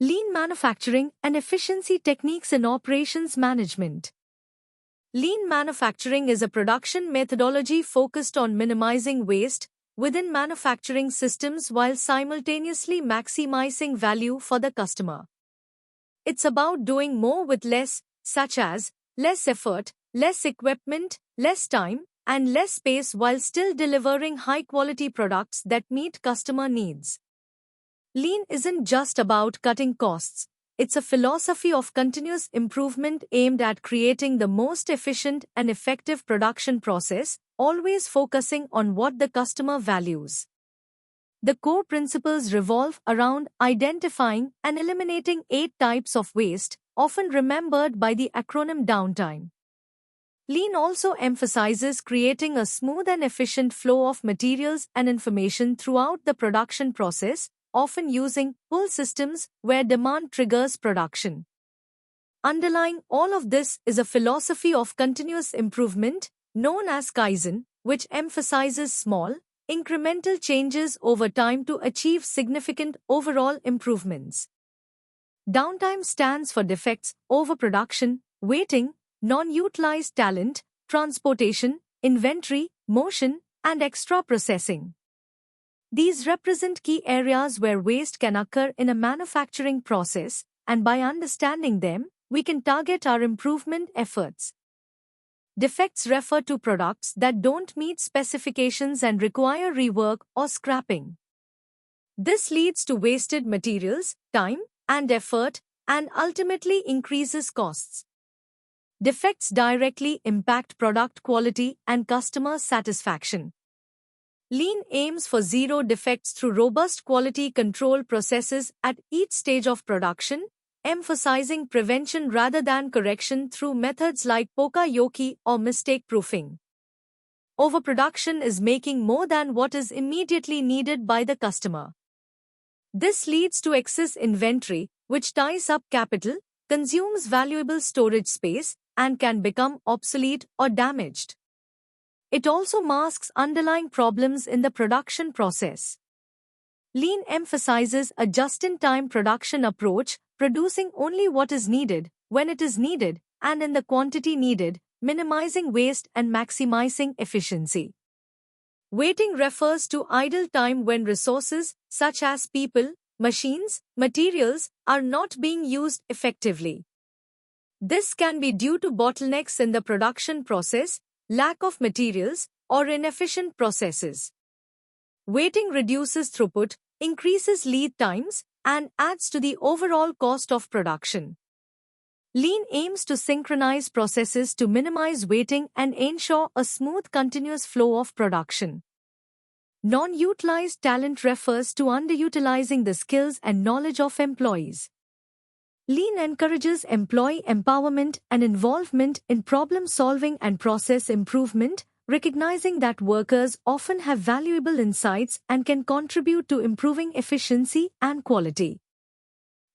Lean manufacturing and efficiency techniques in operations management. Lean manufacturing is a production methodology focused on minimizing waste within manufacturing systems while simultaneously maximizing value for the customer. It's about doing more with less, such as less effort, less equipment, less time, and less space while still delivering high-quality products that meet customer needs. Lean isn't just about cutting costs. It's a philosophy of continuous improvement aimed at creating the most efficient and effective production process, always focusing on what the customer values. The core principles revolve around identifying and eliminating 8 types of waste, often remembered by the acronym downtime. Lean also emphasizes creating a smooth and efficient flow of materials and information throughout the production process, often using pull systems where demand triggers production. Underlying all of this is a philosophy of continuous improvement, known as Kaizen, which emphasizes small, incremental changes over time to achieve significant overall improvements. Downtime stands for defects, overproduction, waiting, non-utilized talent, transportation, inventory, motion, and extra processing. These represent key areas where waste can occur in a manufacturing process, and by understanding them, we can target our improvement efforts. Defects refer to products that don't meet specifications and require rework or scrapping. This leads to wasted materials, time, and effort, and ultimately increases costs. Defects directly impact product quality and customer satisfaction. Lean aims for zero defects through robust quality control processes at each stage of production, emphasizing prevention rather than correction through methods like Poka-yoke or mistake proofing. Overproduction is making more than what is immediately needed by the customer. This leads to excess inventory, which ties up capital, consumes valuable storage space, and can become obsolete or damaged. It also masks underlying problems in the production process. Lean emphasizes a just-in-time production approach, producing only what is needed, when it is needed, and in the quantity needed, minimizing waste and maximizing efficiency. Waiting refers to idle time when resources, such as people, machines, materials, are not being used effectively. This can be due to bottlenecks in the production process, lack of materials, or inefficient processes. Waiting reduces throughput, increases lead times, and adds to the overall cost of production. Lean aims to synchronize processes to minimize waiting and ensure a smooth continuous flow of production. Non-utilized talent refers to underutilizing the skills and knowledge of employees. Lean encourages employee empowerment and involvement in problem-solving and process improvement, recognizing that workers often have valuable insights and can contribute to improving efficiency and quality.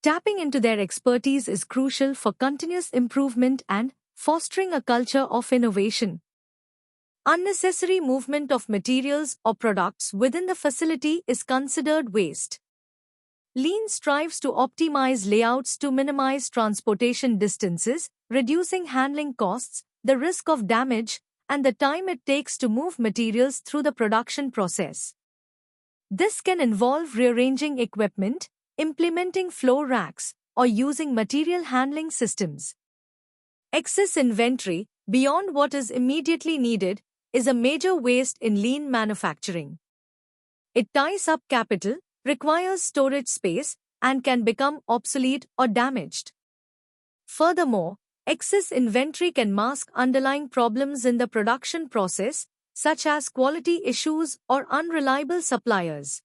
Tapping into their expertise is crucial for continuous improvement and fostering a culture of innovation. Unnecessary movement of materials or products within the facility is considered waste. Lean strives to optimize layouts to minimize transportation distances, reducing handling costs, the risk of damage, and the time it takes to move materials through the production process. This can involve rearranging equipment, implementing flow racks, or using material handling systems. Excess inventory, beyond what is immediately needed, is a major waste in lean manufacturing. It ties up capital, requires storage space, and can become obsolete or damaged. Furthermore, excess inventory can mask underlying problems in the production process, such as quality issues or unreliable suppliers.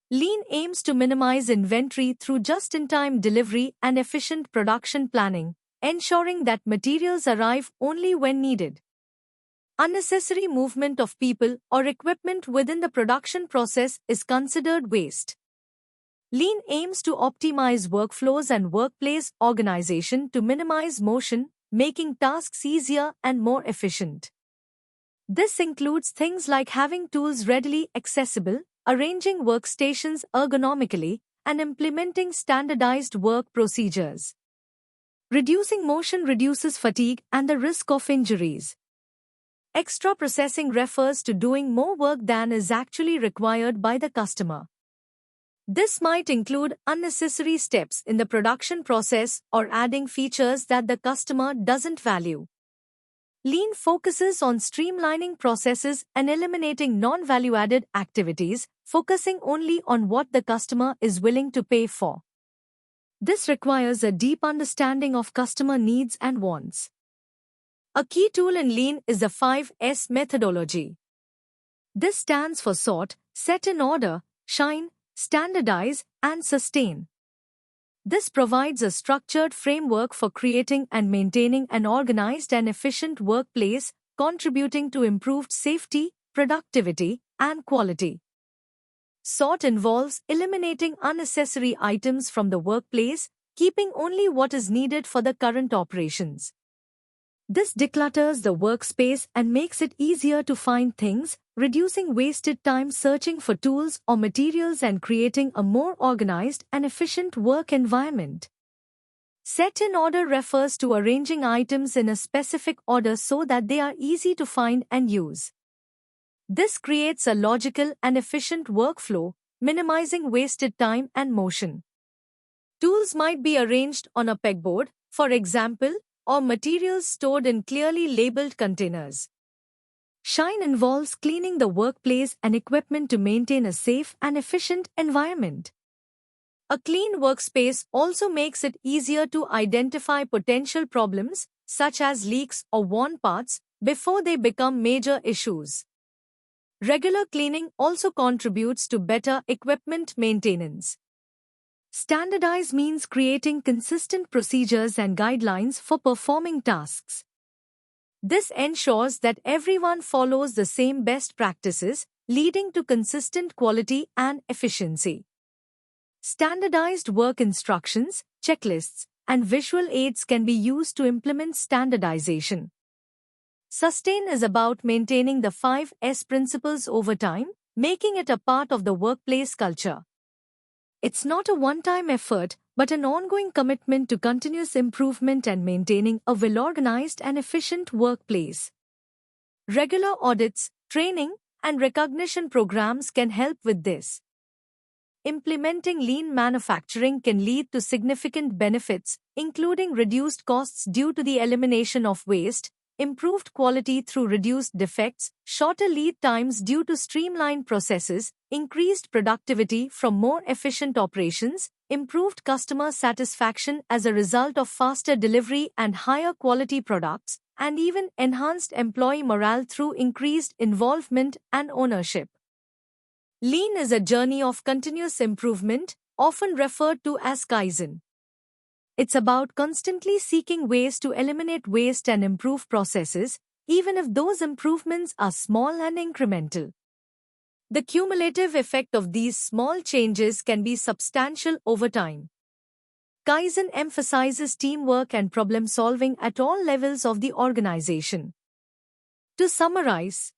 Lean aims to minimize inventory through just-in-time delivery and efficient production planning, ensuring that materials arrive only when needed. Unnecessary movement of people or equipment within the production process is considered waste. Lean aims to optimize workflows and workplace organization to minimize motion, making tasks easier and more efficient. This includes things like having tools readily accessible, arranging workstations ergonomically, and implementing standardized work procedures. Reducing motion reduces fatigue and the risk of injuries. Extra processing refers to doing more work than is actually required by the customer. This might include unnecessary steps in the production process or adding features that the customer doesn't value. Lean focuses on streamlining processes and eliminating non-value-added activities, focusing only on what the customer is willing to pay for. This requires a deep understanding of customer needs and wants. A key tool in Lean is the 5S methodology. This stands for sort, set in order, shine, standardize, and sustain. This provides a structured framework for creating and maintaining an organized and efficient workplace, contributing to improved safety, productivity, and quality. Sort involves eliminating unnecessary items from the workplace, keeping only what is needed for the current operations. This declutters the workspace and makes it easier to find things, reducing wasted time searching for tools or materials and creating a more organized and efficient work environment. Set in order refers to arranging items in a specific order so that they are easy to find and use. This creates a logical and efficient workflow, minimizing wasted time and motion. Tools might be arranged on a pegboard, for example, or materials stored in clearly labeled containers. Shine involves cleaning the workplace and equipment to maintain a safe and efficient environment. A clean workspace also makes it easier to identify potential problems, such as leaks or worn parts, before they become major issues. Regular cleaning also contributes to better equipment maintenance. Standardize means creating consistent procedures and guidelines for performing tasks. This ensures that everyone follows the same best practices, leading to consistent quality and efficiency. Standardized work instructions, checklists, and visual aids can be used to implement standardization. Sustain is about maintaining the 5S principles over time, making it a part of the workplace culture. It's not a one-time effort, but an ongoing commitment to continuous improvement and maintaining a well-organized and efficient workplace. Regular audits, training, and recognition programs can help with this. Implementing lean manufacturing can lead to significant benefits, including reduced costs due to the elimination of waste, improved quality through reduced defects, shorter lead times due to streamlined processes, increased productivity from more efficient operations, improved customer satisfaction as a result of faster delivery and higher quality products, and even enhanced employee morale through increased involvement and ownership. Lean is a journey of continuous improvement, often referred to as Kaizen. It's about constantly seeking ways to eliminate waste and improve processes, even if those improvements are small and incremental. The cumulative effect of these small changes can be substantial over time. Kaizen emphasizes teamwork and problem-solving at all levels of the organization. To summarize,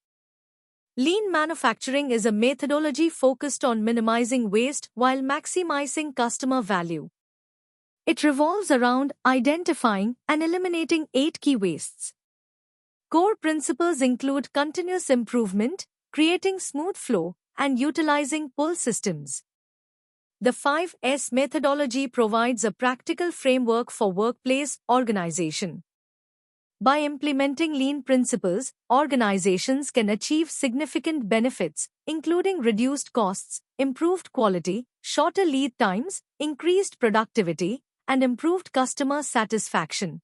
lean manufacturing is a methodology focused on minimizing waste while maximizing customer value. It revolves around identifying and eliminating 8 key wastes. Core principles include continuous improvement, creating smooth flow, and utilizing pull systems. The 5S methodology provides a practical framework for workplace organization. By implementing lean principles, organizations can achieve significant benefits, including reduced costs, improved quality, shorter lead times, increased productivity, and improved customer satisfaction.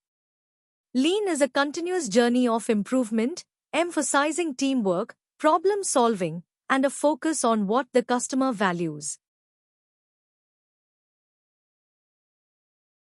Lean is a continuous journey of improvement, emphasizing teamwork, problem solving, and a focus on what the customer values.